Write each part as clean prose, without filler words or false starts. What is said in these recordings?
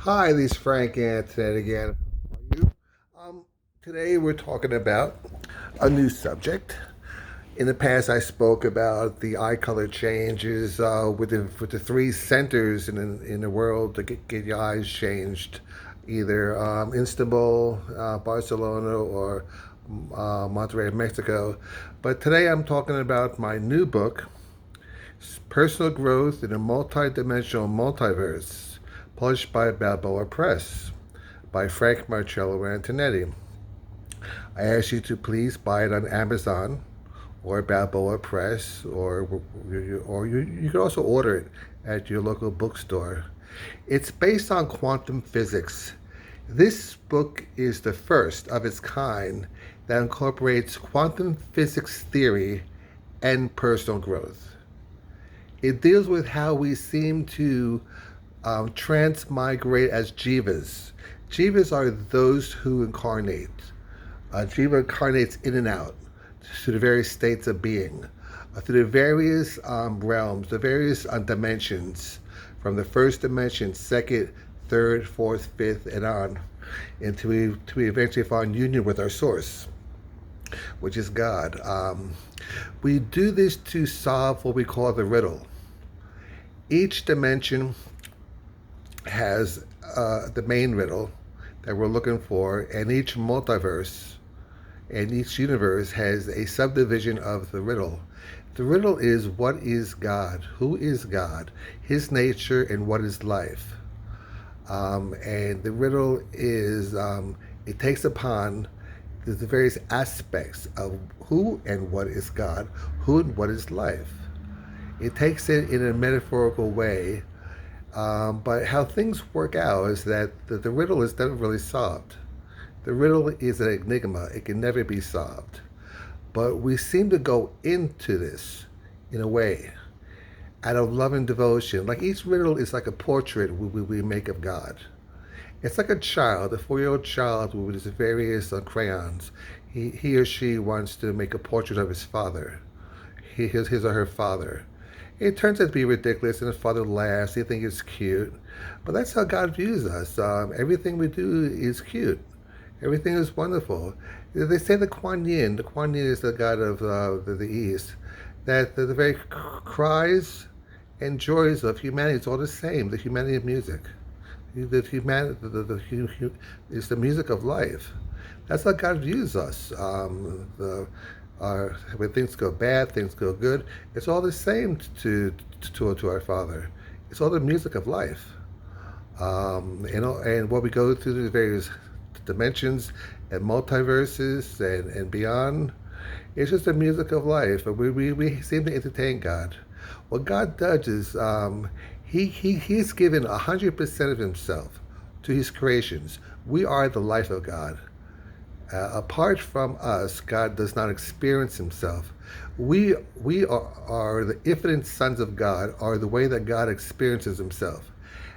Hi, this is Frank Antonetti again. How are you? Today we're talking about a new subject. In the past, I spoke about the eye color changes with the three centers in the world to get your eyes changed, either Istanbul, Barcelona, or Monterrey, Mexico. But today I'm talking about my new book, Personal Growth in a Multidimensional Multiverse, published by Balboa Press by Frank Marcello Antonetti. I ask you to please buy it on Amazon or Balboa Press, or you can also order it at your local bookstore. It's based on quantum physics. This book is the first of its kind that incorporates quantum physics theory and personal growth. It deals with how we seem to transmigrate as jivas. Jivas are those who incarnate. Jiva incarnates in and out through the various states of being, through the various realms, the various dimensions, from the first dimension, second, third, fourth, fifth, and on, until we eventually find union with our source, which is God. We do this to solve what we call the riddle. Each dimension has the main riddle that we're looking for, and each multiverse and each universe has a subdivision of the riddle. The riddle is, what is God? Who is God? His nature and what is life? And the riddle is, it takes upon the various aspects of who and what is God, who and what is life. It takes it in a metaphorical way, but how things work out is that the riddle is never really solved. The riddle is an enigma. It can never be solved. But we seem to go into this, in a way, out of love and devotion. Like each riddle is like a portrait we make of God. It's like a child, a 4-year-old child with his various crayons. He or she wants to make a portrait of his father, his or her father. It turns out to be ridiculous, and the father laughs. They think it's cute. But that's how God views us. Everything we do is cute. Everything is wonderful. They say the Kuan Yin is the god of the East, that the very cries and joys of humanity is all the same, the humanity of music. Is the music of life. That's how God views us. When things go bad, things go good, it's all the same to our Father. It's all the music of life. And what we go through the various dimensions and multiverses and beyond, it's just the music of life. We seem to entertain God. What God does is he's given 100% of himself to his creations. We are the life of God. Apart from us, God does not experience himself. We are the infinite sons of God, are the way that God experiences himself.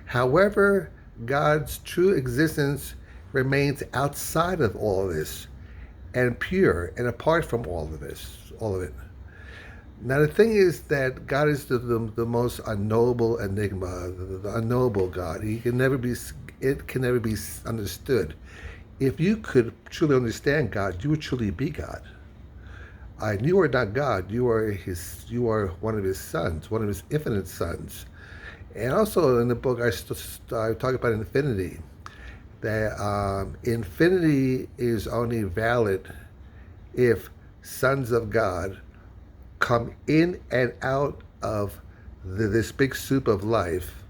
However, God's true existence remains outside of all of this and pure and apart from all of this, all of it. Now the thing is that God is the most unknowable enigma, the unknowable God. It can never be understood. If you could truly understand God, you would truly be God. And you are not God. You are one of his sons, one of his infinite sons. And also in the book, I talk about infinity. That infinity is only valid if sons of God come in and out of this big soup of life,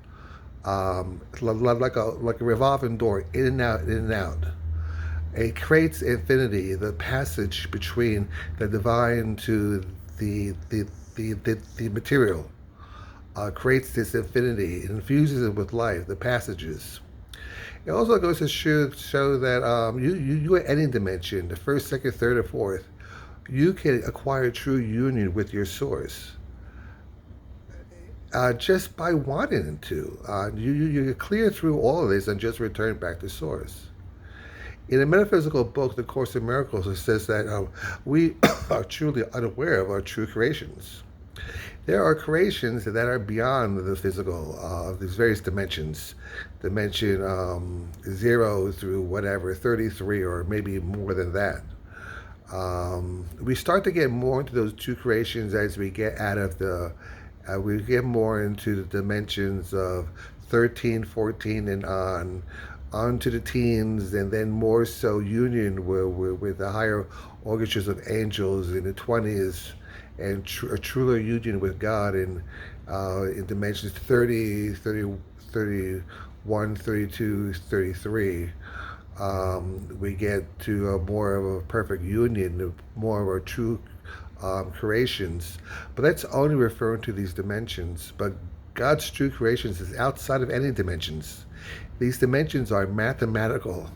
like a revolving door, in and out, in and out. It creates infinity, the passage between the divine to the material. Creates this infinity. It infuses it with life, the passages. It also goes to show that you at any dimension, the first, second, third, or fourth, you can acquire true union with your source just by wanting to. You clear through all of this and just return back to source. In a metaphysical book, The Course in Miracles, it says that we are truly unaware of our true creations. There are creations that are beyond the physical, these various dimensions, dimension 0 through whatever, 33 or maybe more than that. We start to get more into those two creations as we get out of we get more into the dimensions of 13, 14, and on to the teens, and then more so union with the higher orchestras of angels in the 20s, and a truer union with God in dimensions 30, 30, 31, 32, 33. We get to a more of a perfect union, more of our true creations. But that's only referring to these dimensions. But God's true creations is outside of any dimensions. These dimensions are mathematical,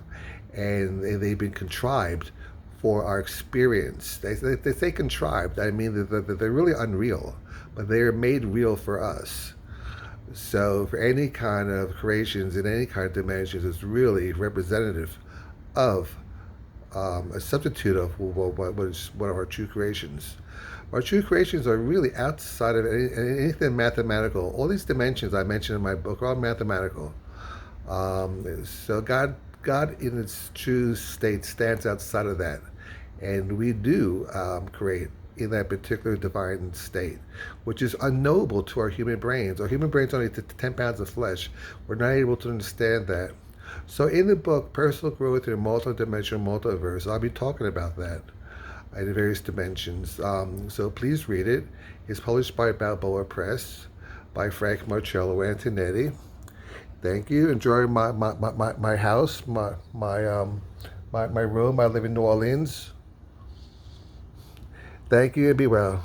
and they've been contrived for our experience. They say contrived. I mean, they're really unreal, but they are made real for us. So, for any kind of creations in any kind of dimensions, it's really representative of a substitute of what is one of our true creations. Our true creations are really outside of anything mathematical. All these dimensions I mentioned in my book are all mathematical. So God in its true state stands outside of that, and we do create in that particular divine state, which is unknowable to our human brains. Our human brains only 10 pounds of flesh. We're not able to understand that. So in the book, Personal Growth in a Multidimensional Multiverse, I'll be talking about that in various dimensions. So please read it. It's published by Balboa Press by Frank Marcello Antonetti. Thank you. Enjoy my house, my room. I live in New Orleans. Thank you and be well.